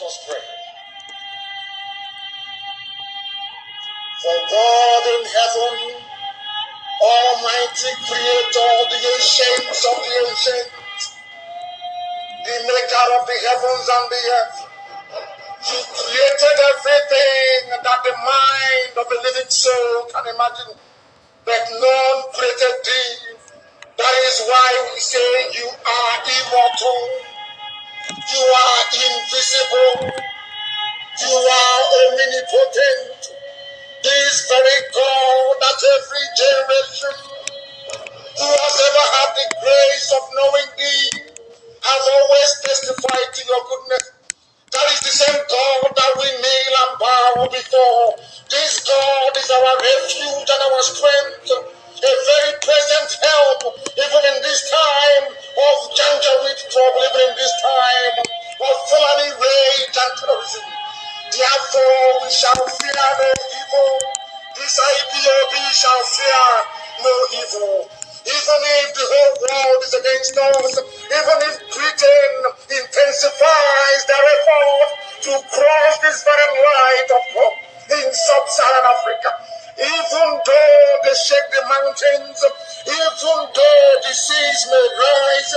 us pray. For God in heaven, Almighty Creator, the ancients of the ancients, the maker of the heavens and the earth, you created everything that the mind of a living soul can imagine, but none created thee. That is why we say you are immortal, you are invisible, you are omnipotent. This very God that every generation who has ever had the grace of knowing thee has always testified to your goodness. That is the same God that we kneel and bow before. This God is our refuge and our strength, a very present help, even in this time of danger with trouble, even in this time of felony rage and terrorism. Therefore, we shall fear no evil. This IPOB shall fear no evil. Even if the whole world is against us, even if Britain intensifies their effort to cross this very light of hope in sub-Saharan Africa, even though they shake the mountains, even though the seas may rise,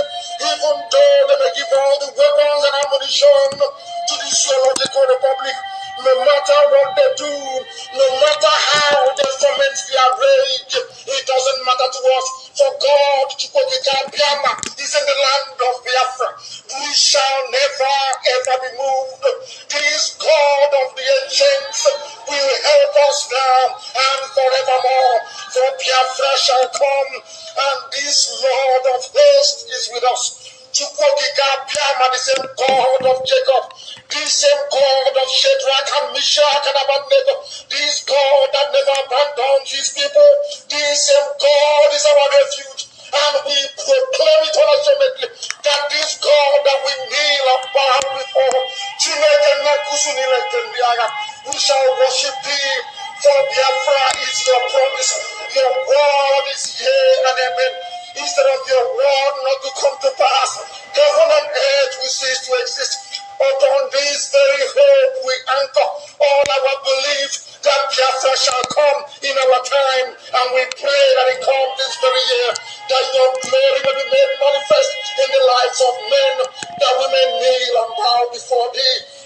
even though they may give all the weapons and ammunition to the zoological republic, no matter what they do, no matter how they foment their rage, it doesn't matter to us. For God, is in the land of Biafra. We shall never ever be moved. This God of the ancients will help us now and forevermore. For Biafra shall come, and this Lord of hosts is with us. The same God of Jacob, the same God of Shadrach and Meshach and Abednego, this God that never abandons his people, this same God is our refuge, and we proclaim it unashamedly that this God that we kneel and bow before, we shall worship thee, for Biafra is your promise, your word is yea and amen. Instead of your word not to come to pass, heaven and earth will cease to exist. Upon this very hope we anchor all our belief that Biafra shall come in our time, and we pray that it come this very year, that your glory may be made manifest in the lives of men, that we may kneel and bow before thee.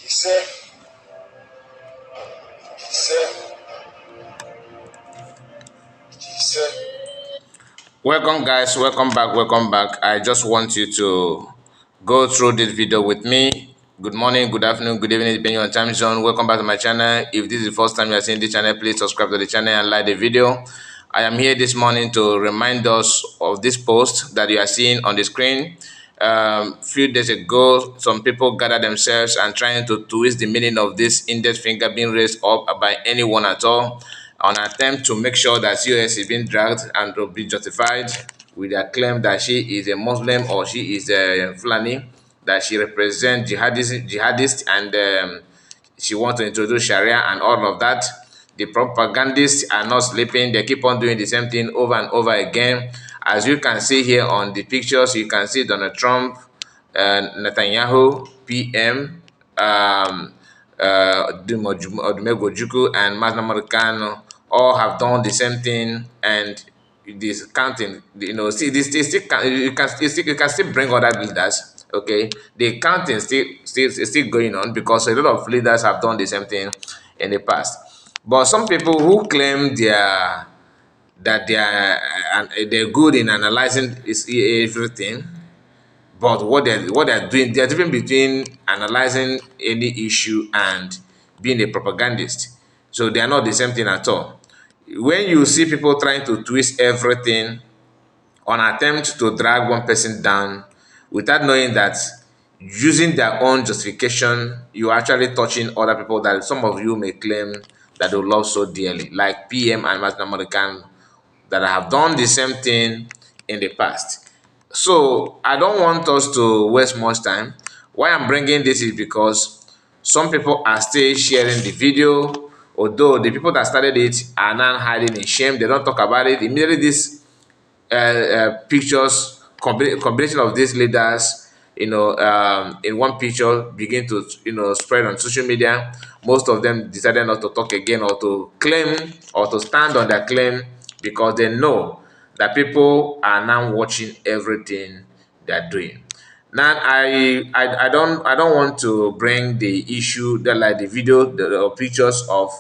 He said, Welcome guys, welcome back. I just want you to go through this video with me. Good morning, good afternoon, good evening, depending on time zone. Welcome back to my channel. If this is the first time you are seeing this channel, please subscribe to the channel and like the video. I am here this morning to remind us of this post that you are seeing on the screen. Few days ago, some people gathered themselves and trying to twist the meaning of this index finger being raised up by anyone at all, on an attempt to make sure that COS is being dragged and to be justified with their claim that she is a Muslim or she is a Fulani, that she represents jihadists and she wants to introduce Sharia and all of that. The propagandists are not sleeping. They keep on doing the same thing over and over again. As you can see here on the pictures, you can see Donald Trump, Netanyahu, PM, Odumego Juku, and Mazda Moricano all have done the same thing, and this counting, see this still you can still bring other leaders. Okay, the counting is still going on because a lot of leaders have done the same thing in the past. But some people who claim that they're good in analyzing everything, but what they're doing, they're different between analyzing any issue and being a propagandist. So they are not the same thing at all. When you see people trying to twist everything on attempt to drag one person down without knowing that using their own justification, you're actually touching other people that some of you may claim that they love so dearly, like PM and Martin American, that have done the same thing in the past. So I don't want us to waste much time. Why I'm bringing this is because Some people are still sharing the video, although the people that started it are now hiding in shame. They don't talk about it. Immediately, this pictures, combination of these leaders, in one picture begin to, spread on social media. Most of them decided not to talk again, or to claim, or to stand on their claim, because they know that people are now watching everything they're doing. Now, I don't want to bring the issue that, like, the video, the pictures of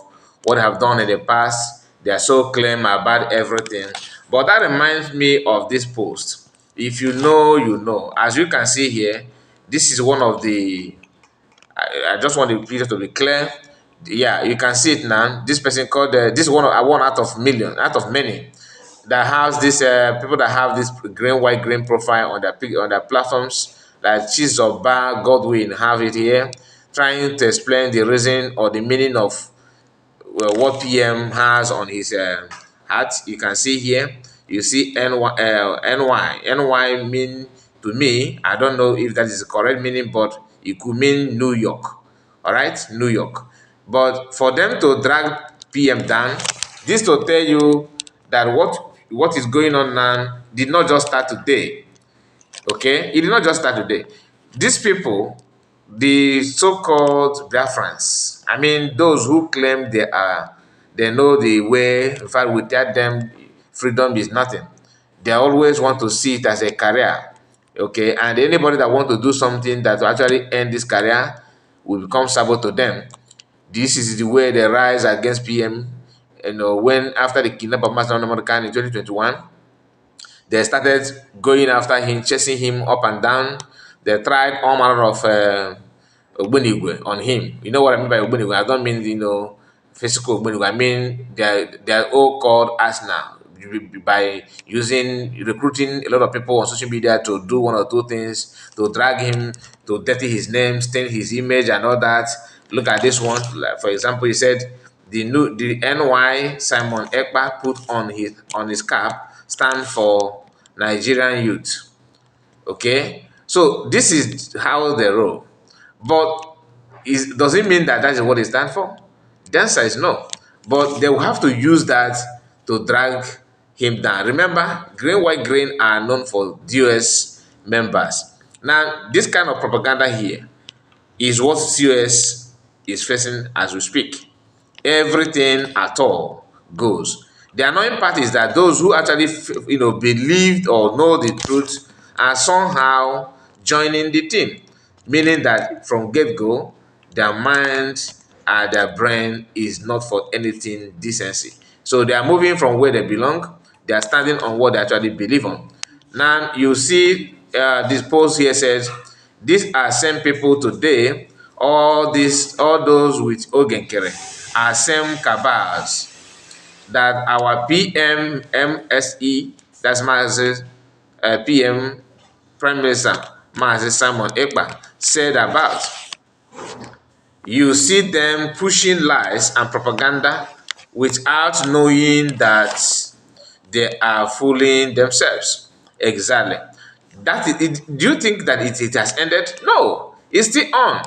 what I have done in the past. They are so claim about everything, but that reminds me of this post. If you know, you know. As you can see here, this is one of the. I just want the picture to be clear. Yeah, you can see it now. This person called, this one out of million, out of many, that has this, people that have this green, white, green profile on their platforms, like Chizoba Godwin have it here, trying to explain the reason or the meaning of, what PM has on his, hat. You can see here, you see NY mean, to me, I don't know if that is the correct meaning, but it could mean New York. All right, New York. But for them to drag PM down, this to tell you that what is going on now did not just start today. Okay, it did not just start today. These people, the so-called Biafrans, I mean, those who claim they know the way. In fact, without them, freedom is nothing. They always want to see it as a career. Okay, and anybody that want to do something that will actually end this career will become sabot to them. This is the way they rise against PM. When after the kidnap of Master Namorkan in 2021, they started going after him, chasing him up and down. They tried all manner of, Ogbunigwe on him. You know what I mean by Ogbunigwe? I don't mean, physical Ogbunigwe. I mean they're all called us now, by recruiting a lot of people on social media to do one or two things, to drag him, to dirty his name, stain his image, and all that. Look at this one. Like, for example, he said the NY Simon Ekpa put on his cap stand for Nigerian youth. Okay, so this is how they roll. But does it mean that that is what they stand for? The answer is no. But they will have to use that to drag him down. Remember, green, white, green are known for DOS members. Now, this kind of propaganda here is what COS is facing as we speak. Everything at all goes. The annoying part is that those who actually, believed or know the truth are somehow joining the team, meaning that from get-go, their mind and their brain is not for anything decency. So they are moving from where they belong. They are standing on what they actually believe on. Now you see, this post here says, these are same people today, all those with Nkere are same cabals that our PMMSE, that's Mazi, PM Prime Minister Mazi Simon Ekpa, said about. You see them pushing lies and propaganda without knowing that they are fooling themselves. Exactly. That is it. Do you think that it has ended? No, it's still on.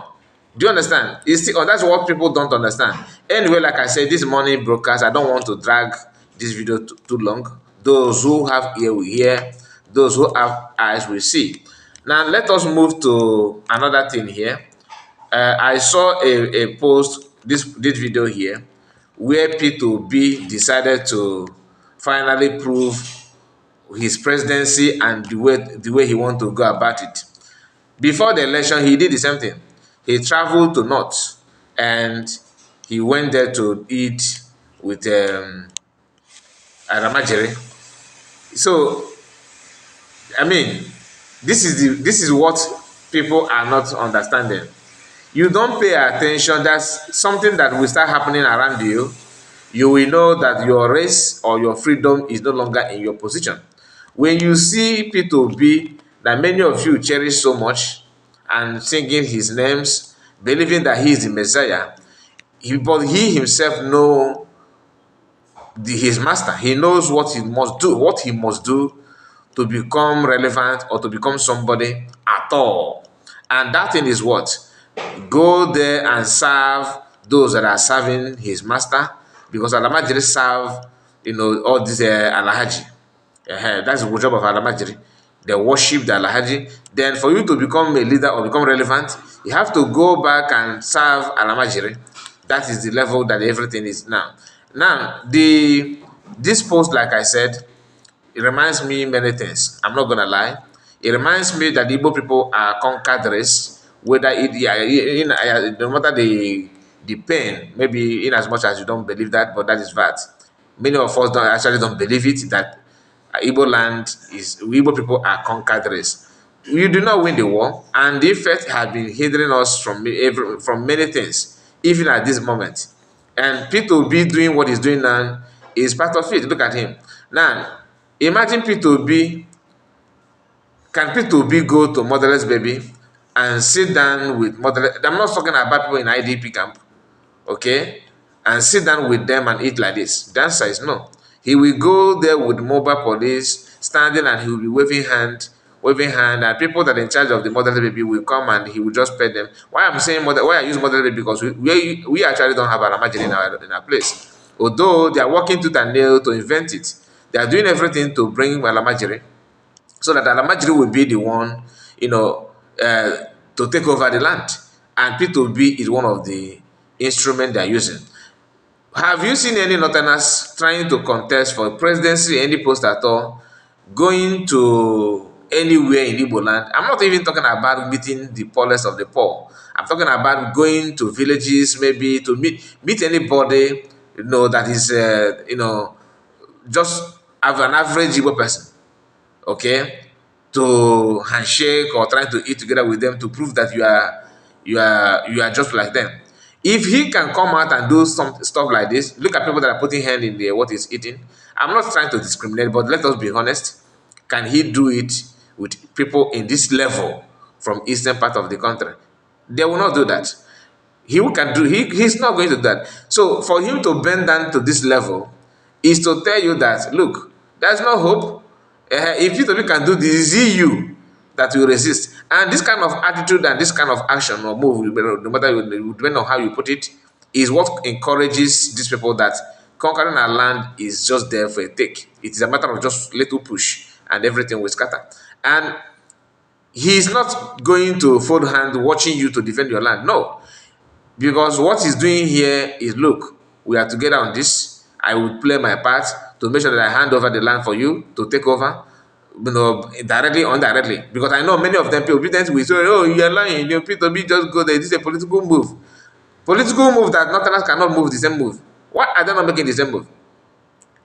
Do you understand? It's still on. That's what people don't understand. Anyway, like I said, this morning broadcast, I don't want to drag this video too long. Those who have ear will hear. Those who have eyes will see. Now, let us move to another thing here. I saw a post, this video here, where P2B decided to finally prove his presidency and the way he want to go about it. Before the election, he did the same thing. He traveled to North and he went there to eat with, Aramajere. So, I mean, this is what people are not understanding. You don't pay attention. That's something that will start happening around you. You will know that your race or your freedom is no longer in your position. When you see P2B that many of you cherish so much and singing his names, believing that he is the Messiah, but he himself know his master. He knows what he must do to become relevant or to become somebody at all. And that thing is what? Go there and serve those that are serving his master, because Alamajiri serve, all these Alhaji. That's the job of Alamajiri. They worship the Alhaji. Then for you to become a leader or become relevant, you have to go back and serve Alamajiri. That is the level that everything is now. Now, this post, like I said, it reminds me many things. I'm not gonna lie. It reminds me that the Igbo people are conquered race, whether no matter the pain, maybe in as much as you don't believe that, but that is that. Many of us don't believe it that Igbo land is Igbo people are conquered race. We do not win the war, and the effect has been hindering us from many things, even at this moment. And P2B doing what he's doing now is part of it. Look at him. Now, imagine P2B, can P2B go to motherless baby and sit down with motherless, I'm not talking about people in IDP camp, okay, and sit down with them and eat like this? The answer is no. He will go there with mobile police standing, and he will be waving hand, and people that are in charge of the motherless baby will come and he will just pet them. Why I'm saying why I use motherless baby? Because we actually don't have an imagine in our place. Although they are working tooth and nail to invent it, they are doing everything to bring Alamajiri, so that Alamajiri will be the one, uh, to take over the land. And P2B is one of the instruments they are using. Have you seen any Northerners trying to contest for presidency, any post at all, going to anywhere in Igbo land? I'm not even talking about meeting the poorest of the poor. I'm talking about going to villages, maybe to meet anybody, that is, just have an average Igbo person, okay, to handshake or trying to eat together with them to prove that you are just like them. If he can come out and do some stuff like this, look at people that are putting hand in there what he's eating. I'm not trying to discriminate, but let us be honest. Can he do it with people in this level from eastern part of the country? They will not do that. He's not going to do that. So for him to bend down to this level is to tell you that, look, there's no hope. If you can do this, it's you that will resist. And this kind of attitude and this kind of action or move, no matter depending on how you put it, is what encourages these people that conquering our land is just there for a take. It is a matter of just little push and everything will scatter. And he's not going to fold hand watching you to defend your land. No. Because what he's doing here is, look, we are together on this. I will play my part to make sure that I hand over the land for you to take over, directly or indirectly. Because I know many of them, people will say, oh, you're lying, P2B just go there. This is a political move. Political move that Northerners cannot move the same move. Why are they not making the same move?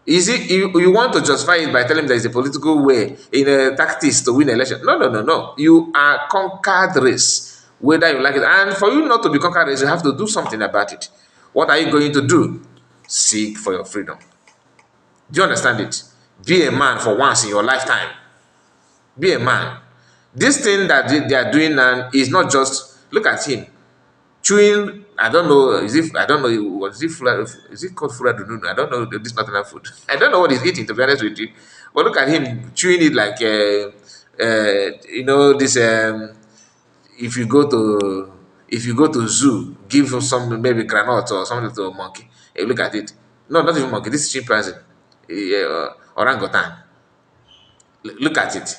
Is it you want to justify it by telling them there is a political way in a tactics to win election? No, no, no, no. You are conquered race, whether you like it. And for you not to be conquered race, you have to do something about it. What are you going to do? Seek for your freedom. Do you understand it? Be a man for once in your lifetime. Be a man. This thing that they are doing now is not just, look at him chewing. I don't know. I don't know. Was it is it called fura dununu? I don't know this northern food. I don't know what he's eating, to be honest with you. But look at him chewing it like this. If you go to zoo, give him some maybe granite or something to a monkey. Hey, look at it. No, not even monkey. This is chimpanzee, orangutan. Look at it.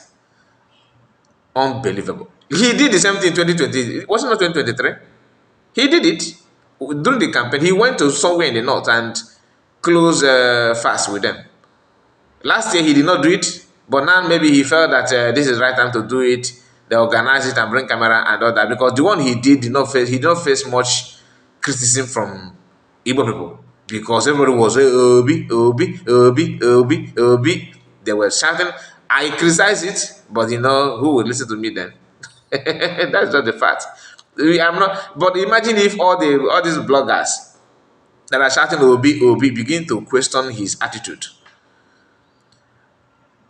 Unbelievable. He did the same thing in 2020. Was it not 2023? He did it during the campaign. He went to somewhere in the north and closed fast with them. Last year he did not do it, but now maybe he felt that this is the right time to do it. They organize it and bring camera and all that, because the one he did not face much criticism from Igbo people, because everybody was saying Obi, Obi, Obi, Obi, Obi. They were shouting. I criticize it, but who would listen to me then? That's just the fact. I'm not. But imagine if all these bloggers that are shouting Obi, Obi begin to question his attitude.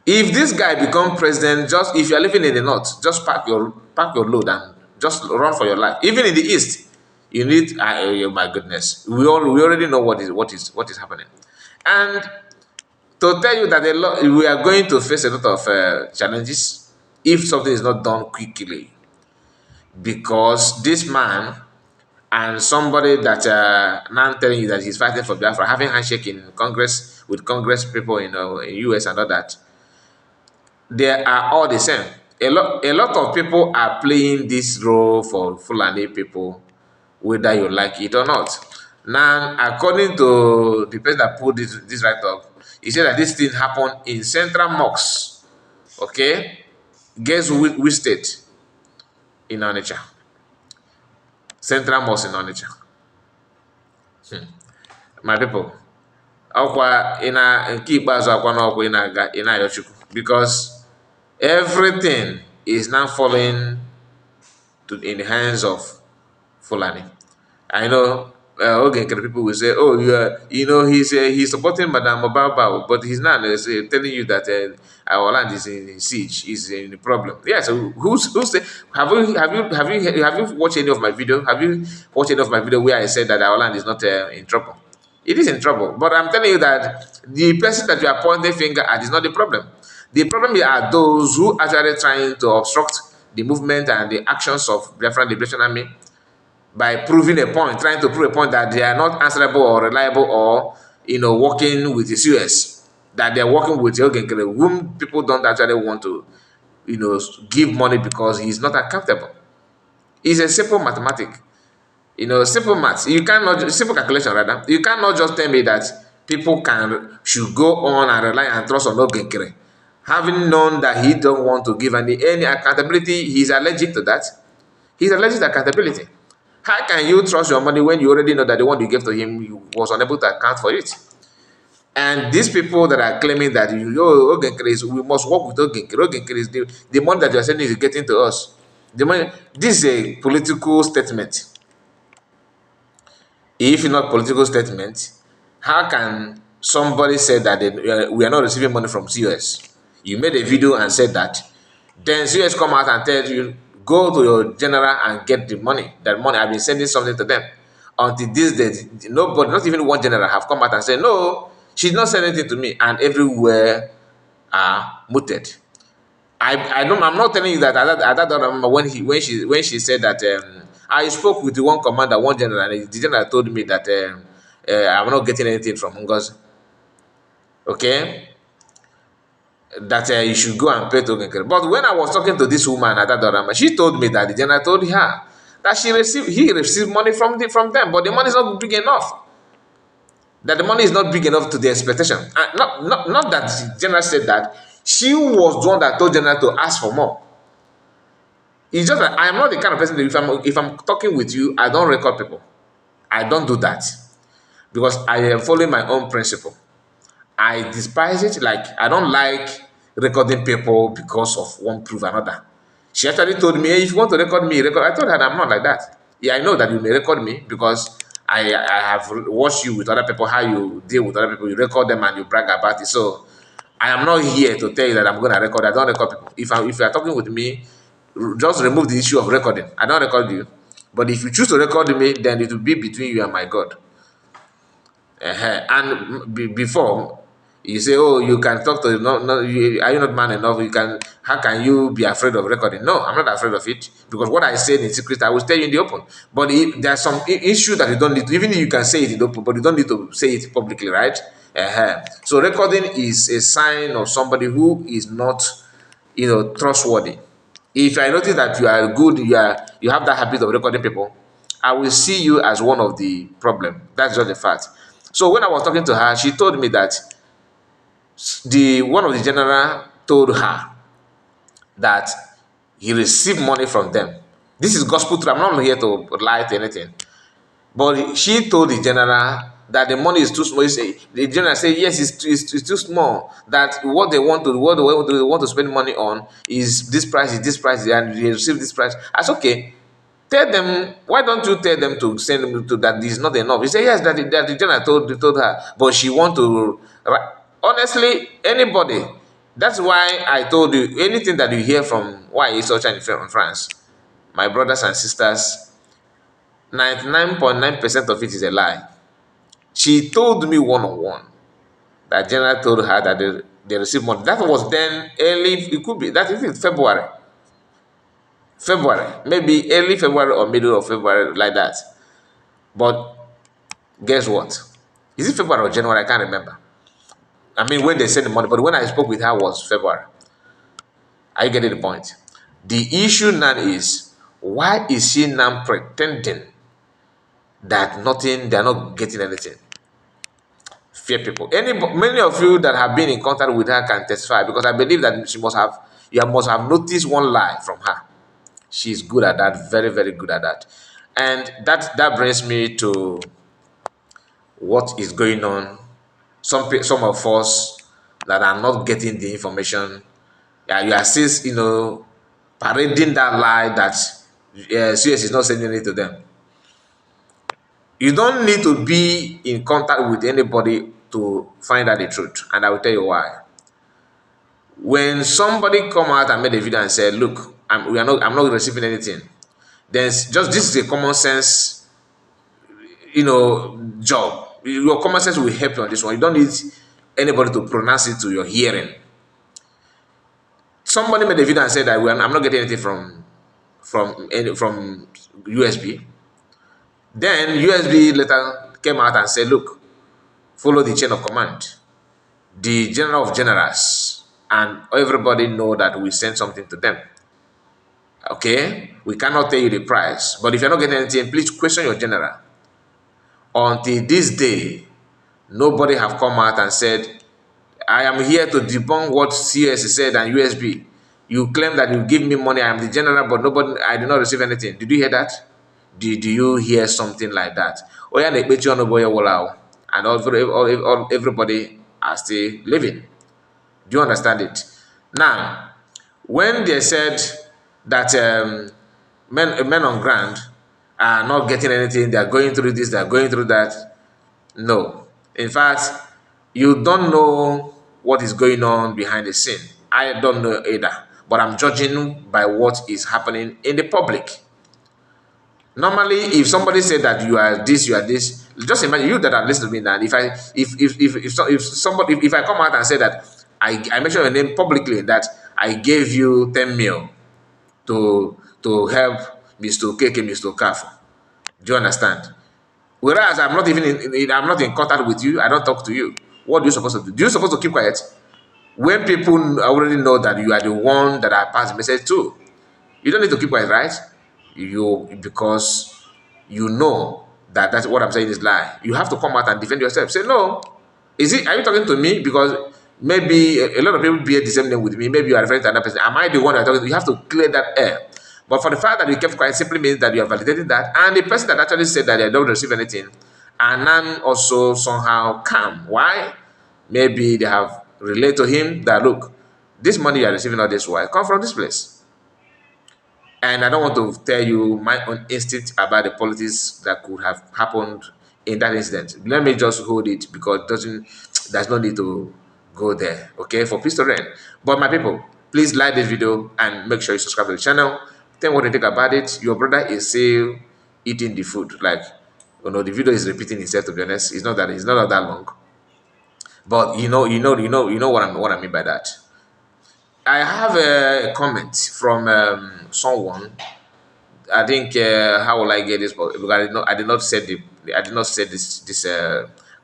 If this guy become president, just if you're living in the north, just pack your load and just run for your life. Even in the east, you need. Oh my goodness, we already know what is happening, and to tell you that we are going to face a lot of challenges if something is not done quickly. because this man and somebody that now telling you that he's fighting for Biafra, having handshake in Congress with Congress people in US and all that, they are all the same. A lot of people are playing this role for Fulani people, whether you like it or not. Now, according to the person that put this right up, he said that this thing happened in Central Mosque. Okay, guess which state? In Onitsha. Central Mosque in Onitsha. My people, ọkwa nke ikpeazụ akwa n'ọkwa ị na-ayọ Chukwu, because everything is now falling in the hands of Fulani. I know okay, people will say, "Oh, he's supporting Madam Obaba," but he's not telling you that our land is in siege, is in a problem. Yeah. So who's say, have you watched any of my video? Have you watched any of my video where I said that our land is not in trouble? It is in trouble, but I'm telling you that the person that you are pointing finger at is not the problem. The problem are those who are actually trying to obstruct the movement and the actions of Biafran Liberation Army by proving a point, trying to prove a point that they are not answerable or reliable or working with the CS, that they are working with Nkere, whom people don't actually want to give money because he's not accountable. It's a simple mathematic. Simple maths. You cannot simple calculation rather. You cannot just tell me that people should go on and rely and trust on Nkere, having known that he don't want to give any accountability. He's allergic to that. He's allergic to accountability. How can you trust your money when you already know that the one you gave to him you was unable to account for it? And these people that are claiming that we must work with Nkere is the money that you are sending is getting to us. The money. This is a political statement. If not political statement, how can somebody say that we are not receiving money from COS? You made a video and said that. Then COS come out and tell you, go to your general and get the money. That money, I've been sending something to them. Until this day, nobody, not even one general, have come out and said, no, she's not sending anything to me. And everywhere are muted. I'm not telling you that I don't remember when she said that I spoke with the one commander, one general, and the general told me that I'm not getting anything from Ngozi. Okay? That you should go and pay to Nkere. But when I was talking to this woman at that she told me that the general told her that he received money from them, but the money is not big enough. That the money is not big enough to the expectation. And not that the general said that. She was the one that told general to ask for more. It's just that I am not the kind of person that if I'm talking with you, I don't record people. I don't do that because I am following my own principle. I despise it. Like, I don't like recording people because of one proof another. She actually told me, hey, if you want to record me, record. I told her I'm not like that. Yeah, I know that you may record me because I have watched you with other people, how you deal with other people. You record them and you brag about it. So I am not here to tell you that I'm going to record. I don't record people. If you are talking with me, just remove the issue of recording. I don't record you. But if you choose to record me, then it will be between you and my God. And before you say, oh, you can talk to are you not man enough? How can you be afraid of recording? No, I'm not afraid of it because what I said in secret, I will tell you in the open. But there are some issue that you don't need to, even if you can say it in the open, but you don't need to say it publicly, right? So recording is a sign of somebody who is not, trustworthy. If I notice that you are good, you have that habit of recording people, I will see you as one of the problem. That's just the fact. So when I was talking to her, she told me that the one of the general told her that he received money from them. This is gospel truth. I'm not here to lie to anything. But she told the general that the money is too small. The general said, yes, it's too small. That what they want to spend money on is this price, and they receive this price. I said, okay. Tell them, why don't you tell them to send them to that this is not enough? He said, yes, that the general told her, but she want to. Honestly, anybody. That's why I told you, anything that you hear from why is such in France, my brothers and sisters, 99.9% of it is a lie. She told me one-on-one that general told her that they received money. That was then early, it could be, that is February. February, maybe early February or middle of February, like that. But guess what? Is it February or January? I can't remember. I mean, when they sent the money, but when I spoke with her was February. Are you getting the point? The issue now is, why is she now pretending that nothing, they're not getting anything? Fear people. Many of you that have been in contact with her can testify, because I believe that you must have noticed one lie from her. She's good at that, very, very good at that. And that brings me to what is going on. Some of us that are not getting the information, yeah, you are still, parading that lie that CS is not sending it to them. You don't need to be in contact with anybody to find out the truth, and I will tell you why. When somebody come out and made a video and said, "Look, I'm not receiving anything," then this is a common sense, job. Your common sense will help you on this one. You don't need anybody to pronounce it to your hearing. Somebody made a video and said that, "Well, I'm not getting anything from USB." Then USB later came out and said, "Look, follow the chain of command. The general of generals and everybody know that we send something to them. Okay, we cannot tell you the price, but if you're not getting anything, please question your general." Until this day, nobody have come out and said, "I am here to debunk what CS said and USB. You claim that you give me money, I am the general, but I did not receive anything." Did you hear that? Did you hear something like that? Oh yeah, they bet you on the boy, and everybody are still living. Do you understand it? Now, when they said that men on ground are not getting anything, they are going through this, they are going through that. No. In fact, you don't know what is going on behind the scene. I don't know either. But I'm judging by what is happening in the public. Normally, if somebody said that you are this, just imagine you that are listening to me now. If I come out and say that I mention your name publicly, that I gave you 10 mil to help Mr. Keke, Mr. Kaf. Do you understand? Whereas I'm not even I'm not in contact with you, I don't talk to you. What do you supposed to do? Do you supposed to keep quiet? When people already know that you are the one that I pass the message to, you don't need to keep quiet, right? Because you know that that's what I'm saying is lie. You have to come out and defend yourself. Say no. Are you talking to me? Because maybe a lot of people bear the same name with me. Maybe you are referring to another person. Am I the one that talking to? You have to clear that air. But for the fact that you kept quiet simply means that you are validating that. And the person that actually said that they don't receive anything, and then also somehow calm. Why? Maybe they have relayed to him that, look, this money you are receiving all this while come from this place. And I don't want to tell you my own instinct about the politics that could have happened in that incident. Let me just hold it, because there's no need to go there. Okay, for peace to reign. But my people, please like this video and make sure you subscribe to the channel. Tell me what you think about it. Your brother is still eating the food. Like, the video is repeating itself, to be honest. It's not that long. But what I mean by that. I have a comment from someone. I think, how will I get this? Because I did not set this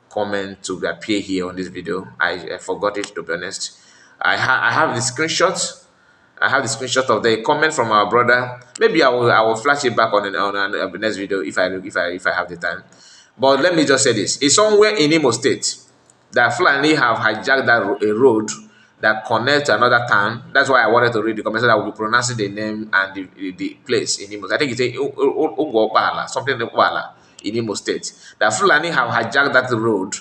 comment to appear here on this video. I forgot it, to be honest. I have the screenshot. I have the screenshot of the comment from our brother. Maybe I will flash it back on the next video if I have the time. But let me just say this: it's somewhere in Imo State that Fulani have hijacked a road that connects to another town. That's why I wanted to read the comment, so that I will be pronouncing the name and the place in Imo. I think it's Ugwopala, something like Wala in Imo State. That Fulani have hijacked that road.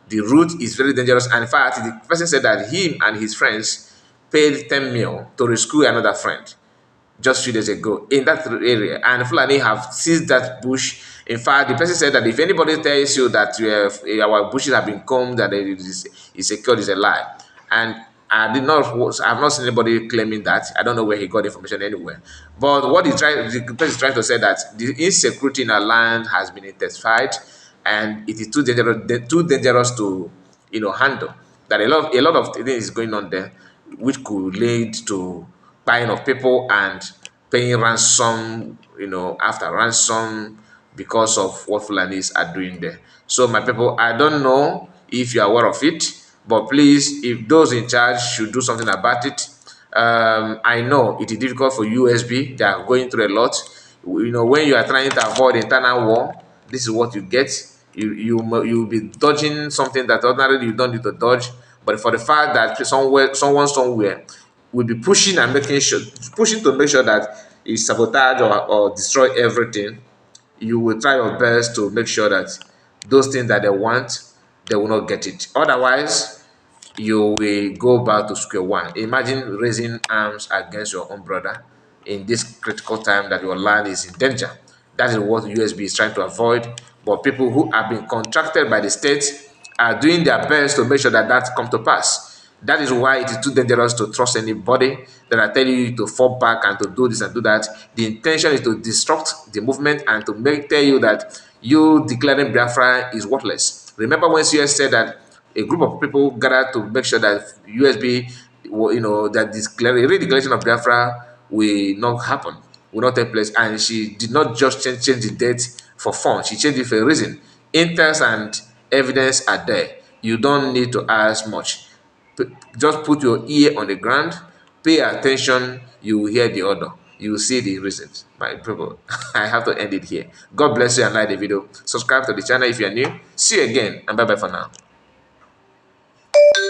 The route is very dangerous, and in fact, the person said that him and his friends paid 10 mil to rescue another friend just 2 days ago in that area, and Fulani have seized that bush. In fact, the person said that if anybody tells you that our bushes have been combed, that it is secured, is a lie. And I have not seen anybody claiming that. I don't know where he got information anywhere. But the person is trying to say that the insecurity in our land has been intensified, and it is too dangerous to handle. That a lot of things is going on there, which could lead to dying of people and paying ransom, after ransom because of what Fulanis are doing there. So, my people, I don't know if you are aware of it, but please, if those in charge should do something about it. I know it is difficult for USB. They are going through a lot. When you are trying to avoid internal war, this is what you get. You'll be dodging something that ordinarily you don't need to dodge. But for the fact that someone somewhere will be pushing to make sure that you sabotage or destroy everything, you will try your best to make sure that those things that they want, they will not get it. Otherwise, you will go back to square one. Imagine raising arms against your own brother in this critical time that your land is in danger. That is what USB is trying to avoid. But people who have been contracted by the state are doing their best to make sure that that comes to pass. That is why it is too dangerous to trust anybody that are telling you to fall back and to do this and do that. The intention is to disrupt the movement and to tell you that you declaring Biafra is worthless. Remember when CS said that a group of people gathered to make sure that USB, that this redeclaration of Biafra will not happen, will not take place. And she did not just change the date for fun. She changed it for a reason. Intels and evidence are there. You don't need to ask much. Just put your ear on the ground, pay attention, you will hear the order. You will see the reasons. My people, I have to end it here. God bless you and like the video. Subscribe to the channel if you are new. See you again and bye bye for now.